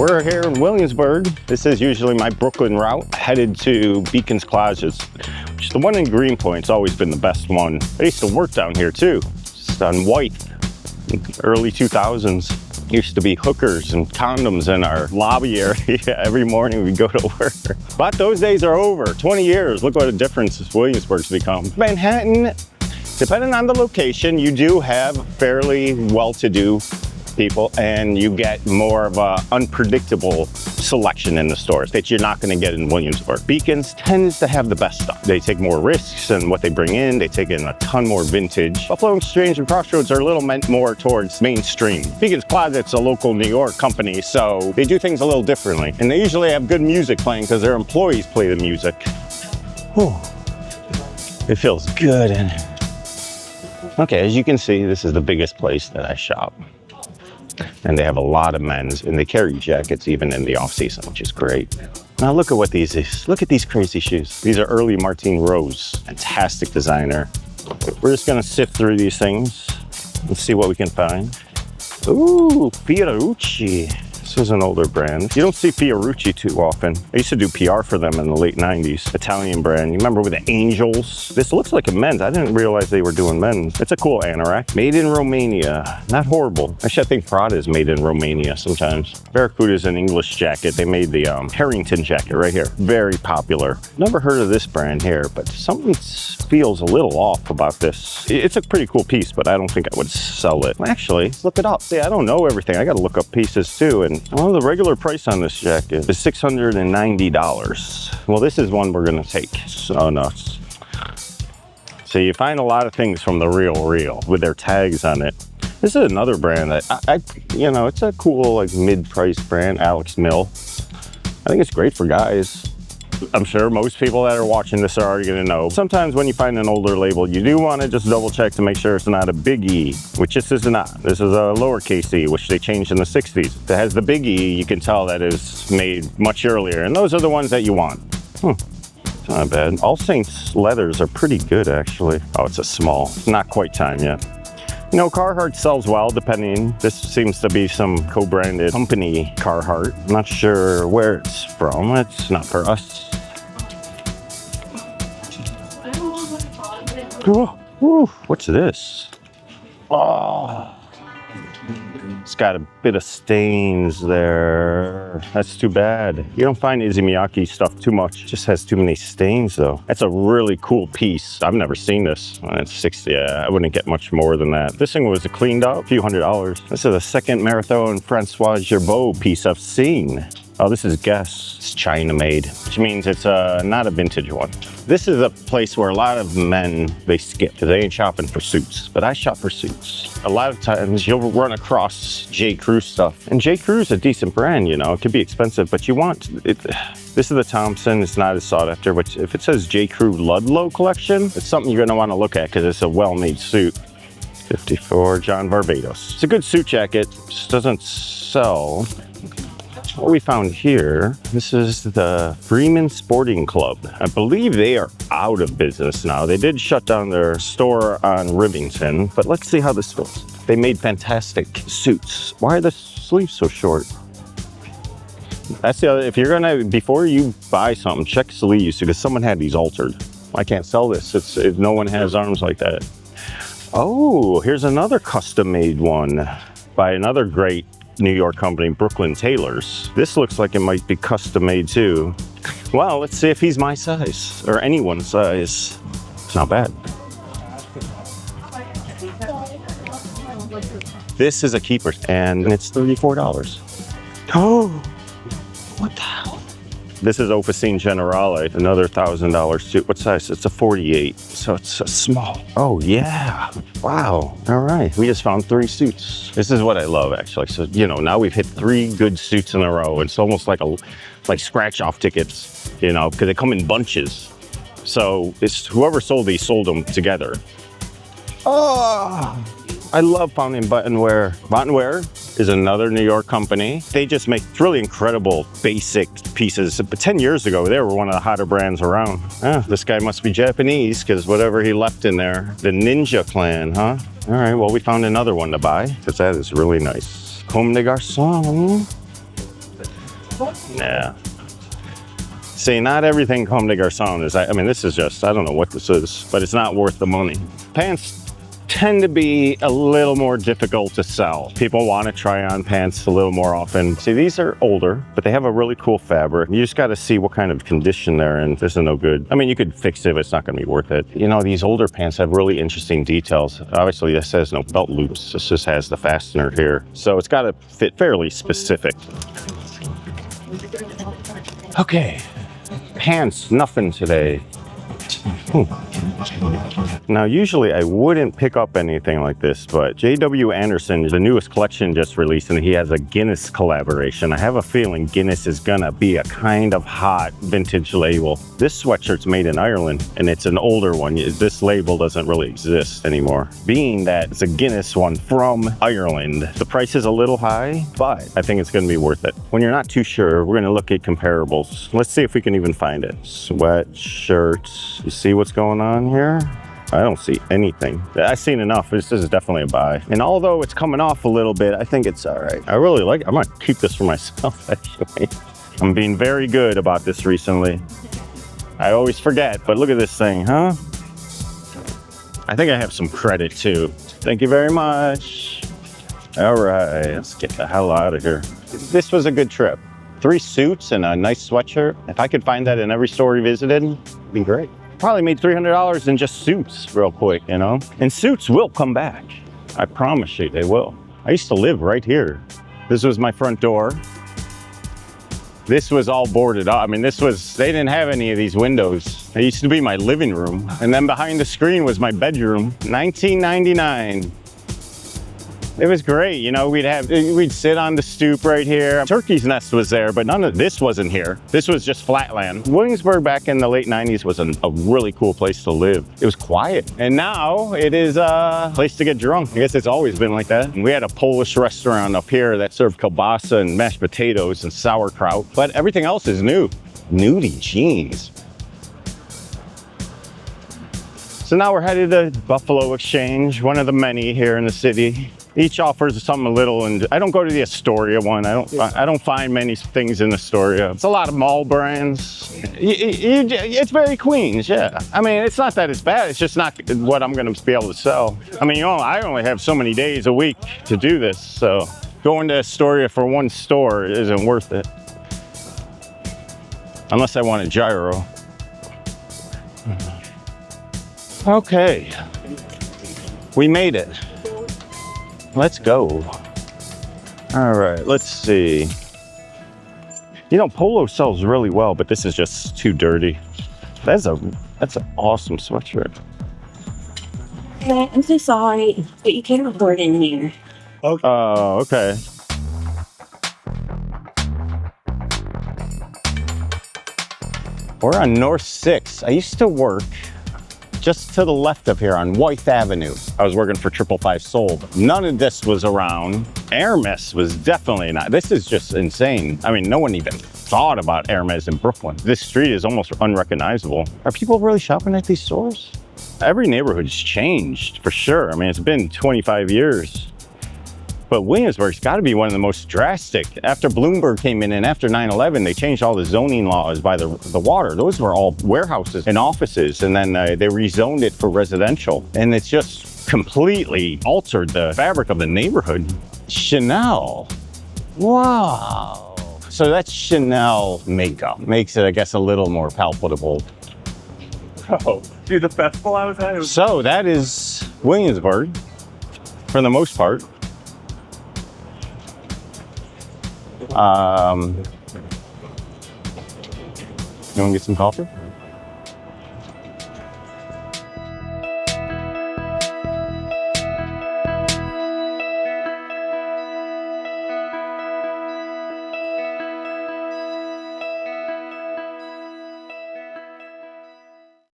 We're here in Williamsburg. This is usually my Brooklyn route, headed to Beacon's Closets, which the one in Greenpoint's always been the best one. I used to work down here too, just on White, early 2000s. Used to be hookers and condoms in our lobby area. Every morning we go to work. But those days are over. 20 years, look what a difference Williamsburg's become. Manhattan, depending on the location, you do have fairly well-to-do people, and you get more of a unpredictable selection in the stores that you're not going to get in Williamsburg. Beacons tends to have the best stuff. They take more risks in what they bring in. They take in a ton more vintage. Buffalo Exchange and Crossroads are a little meant more towards mainstream. Beacon's Closet's a local New York company, so they do things a little differently. And they usually have good music playing because their employees play the music. Whew. It feels good in here. Okay, as you can see, this is the biggest place that I shop. And they have a lot of men's, and they carry jackets even in the off season, which is great. Now look at what these is. Look at these crazy shoes. These are early Martine Rose, fantastic designer. We're just gonna sift through these things and see what we can find. Ooh, Fiorucci. This is an older brand. You don't see Fiorucci too often. I used to do PR for them in the late 90s. Italian brand. You remember with the angels? This looks like a men's. I didn't realize they were doing men's. It's a cool anorak. Made in Romania. Not horrible. Actually, I think Prada is made in Romania sometimes. Barracuda is an English jacket. They made the Harrington jacket right here. Very popular. Never heard of this brand here, but something feels a little off about this. It's a pretty cool piece, but I don't think I would sell it. Actually, let's look it up. See, I don't know everything. I got to look up pieces too, and well, the regular price on this jacket is $690. Well, this is one we're gonna take. So nuts. So you find a lot of things from the real with their tags on it. This is another brand that you know, it's a cool like mid-price brand, Alex Mill. I think it's great for guys. I'm sure most people that are watching this are already gonna know. Sometimes when you find an older label, you do wanna just double check to make sure it's not a big E, which this is not. This is a lowercase e, which they changed in the 60s. If it has the big E, you can tell that is made much earlier, and those are the ones that you want. It's not bad. All Saints leathers are pretty good, actually. Oh, it's a small. Not quite time yet. You know, Carhartt sells well, depending. This seems to be some co-branded company Carhartt. I'm not sure where it's from. It's not for us. Ooh, what's this? Oh, it's got a bit of stains there. That's too bad. You don't find Issey Miyake stuff too much. It just has too many stains though. That's a really cool piece. I've never seen this. It's 60, yeah, I wouldn't get much more than that. This thing was cleaned up, a few $100. This is the second Marathon Francois Gerbeau piece I've seen. Oh, this is Guess. It's China made, which means it's not a vintage one. This is a place where a lot of men, they skip because they ain't shopping for suits, but I shop for suits. A lot of times you'll run across J. Crew stuff, and J. Crew's a decent brand, you know, it could be expensive, but you want it. This is the Thompson, it's not as sought after, but if it says J. Crew Ludlow collection, it's something you're gonna wanna look at because it's a well-made suit. 54 John Barbados. It's a good suit jacket, just doesn't sell. What we found here, this is the Freeman Sporting Club. I believe they are out of business now. They did shut down their store on Rivington, but let's see how this feels. They made fantastic suits. Why are the sleeves so short? That's the other, if you're gonna, before you buy something, check sleeves because someone had these altered. I can't sell this, no one has arms like that. Oh, here's another custom made one by another great New York company, Brooklyn Tailors. This looks like it might be custom made too. Well, let's see if he's my size or anyone's size. It's not bad. This is a keeper and it's $34. Oh, what the hell? This is Officine Generale, another $1,000 suit. What size? It's a 48, so it's a small. Oh yeah, wow, all right. We just found 3 suits. This is what I love actually. So, you know, now we've hit 3 good suits in a row. It's almost like scratch off tickets, you know, because they come in bunches. So it's whoever sold these sold them together. Oh, I love Fountain Buttonware. Buttonware is another New York company. They just make really incredible basic pieces. But 10 years ago, they were one of the hotter brands around. Ah, this guy must be Japanese because whatever he left in there, the Ninja Clan, huh? All right, well, we found another one to buy because that is really nice. Comme des Garçons. Yeah. See, not everything Comme des Garçons is, I mean, this is just, I don't know what this is, but it's not worth the money. Pants tend to be a little more difficult to sell. People want to try on pants a little more often. See, these are older, but they have a really cool fabric. You just got to see what kind of condition they're in. This is no good. I mean, you could fix it, but it's not going to be worth it. You know, these older pants have really interesting details. Obviously, this has no belt loops. This just has the fastener here. So it's got to fit fairly specific. Okay, pants, nothing today. Now, usually I wouldn't pick up anything like this, but J.W. Anderson, the newest collection just released, and he has a Guinness collaboration. I have a feeling Guinness is gonna be a kind of hot vintage label. This sweatshirt's made in Ireland, and it's an older one. This label doesn't really exist anymore. Being that it's a Guinness one from Ireland, the price is a little high, but I think it's gonna be worth it. When you're not too sure, we're gonna look at comparables. Let's see if we can even find it. Sweatshirts. You see what's going on here? I don't see anything. I've seen enough. This is definitely a buy. And although it's coming off a little bit, I think it's all right. I really like it. I'm gonna keep this for myself, actually. I'm being very good about this recently. I always forget, but look at this thing, huh? I think I have some credit too. Thank you very much. All right, let's get the hell out of here. This was a good trip. 3 suits and a nice sweatshirt. If I could find that in every store we visited, it'd be great. Probably made $300 in just suits real quick, you know? And suits will come back. I promise you they will. I used to live right here. This was my front door. This was all boarded up. I mean, they didn't have any of these windows. It used to be my living room. And then behind the screen was my bedroom. 1999. It was great, you know, we'd sit on the stoop right here. Turkey's Nest was there, but none of this wasn't here. This was just flatland. Williamsburg back in the late 90s was a really cool place to live. It was quiet. And now it is a place to get drunk. I guess it's always been like that. And we had a Polish restaurant up here that served kielbasa and mashed potatoes and sauerkraut, but everything else is new. Nudie jeans. So now we're headed to Buffalo Exchange, one of the many here in the city. Each offers something a little, and I don't go to the Astoria one. I don't find many things in Astoria. It's a lot of mall brands. It's very Queens, yeah. I mean, it's not that it's bad. It's just not what I'm going to be able to sell. I mean, you know, I only have so many days a week to do this, so going to Astoria for one store isn't worth it. Unless I want a gyro. Okay, we made it. Let's go. All right, let's see. You know, polo sells really well, but this is just too dirty. That's an awesome sweatshirt. I'm so sorry, but you can't record in here. Okay. Oh, okay. We're on North 6. I used to work just to the left of here on Wythe Avenue. I was working for 555 Sold. None of this was around. Hermes was definitely not. This is just insane. I mean, no one even thought about Hermes in Brooklyn. This street is almost unrecognizable. Are people really shopping at these stores? Every neighborhood's changed, for sure. I mean, it's been 25 years. But Williamsburg's got to be one of the most drastic. After Bloomberg came in and after 9/11, they changed all the zoning laws by the water. Those were all warehouses and offices, and then they rezoned it for residential. And it's just completely altered the fabric of the neighborhood. Chanel. Wow. So that's Chanel makeup. Makes it, I guess, a little more palpable. Oh, dude, the festival I was at, it was... So that is Williamsburg, for the most part. You want to get some coffee?